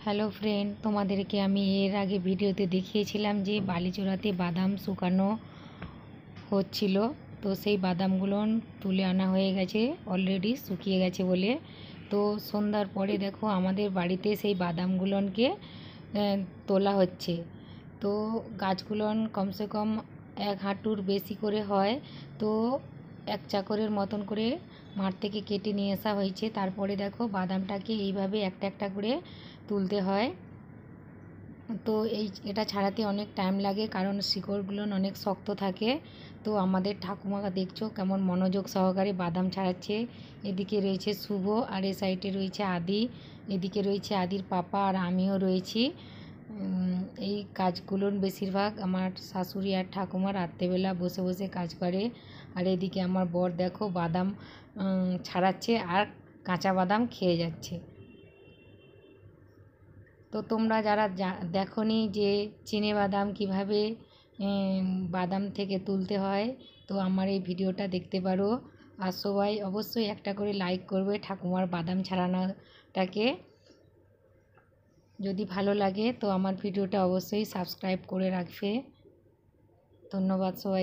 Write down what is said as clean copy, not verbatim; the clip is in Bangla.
হ্যালো ফ্রেন্ড, তোমাদেরকে আমি এর আগে ভিডিওতে দেখিয়েছিলাম যে বালিচোড়াতে বাদাম শুকানো হচ্ছিল। তো সেই বাদামগুলো তুলে আনা হয়ে গেছে, অলরেডি শুকিয়ে গেছে বলে। তো সন্ধ্যার পরে দেখো আমাদের বাড়িতে সেই বাদামগুলোকে তোলা হচ্ছে। তো গাছগুলোন কমসে কম 1 হাঁটুর বেশি করে হয়। তো 1 চাকরের মতন করে মাঠ থেকে কেটে নিয়ে আসা হয়েছে। তারপরে দেখো বাদামটাকে এইভাবে একটা একটা করে তুলতে হয়। তো এটা ছাড়াতে অনেক টাইম লাগে, কারণ শিকড়গুলো অনেক শক্ত থাকে। তো আমাদের ঠাকুমা দেখছো কেমন মনোযোগ সহকারে বাদাম ছাড়াচ্ছে। এদিকে রয়েছে শুভ, আর এই সাইডে রয়েছে আদি, এদিকে রয়েছে আদির পাপা, আর আমিও রয়েছি। এই কাজগুলোর বেশিরভাগ আমার শাশুড়ি আর ঠাকুমা রাত্রেবেলা বসে বসে কাজ করে। আর এদিকে আমার বর দেখো বাদাম ছাড়াচ্ছে আর কাঁচা বাদাম খেয়ে যাচ্ছে। তো তোমরা যারা দেখোনি যে চিনেবাদাম কীভাবে বাদাম থেকে তুলতে হয়, তো আমার এই ভিডিওটা দেখতে পারো। আর সবাই অবশ্যই একটা করে লাইক করবে ঠাকুমার বাদাম ছাড়ানোটাকে। যদি ভালো লাগে তো আমার ভিডিওটা অবশ্যই সাবস্ক্রাইব করে রাখবে। ধন্যবাদ সবাই।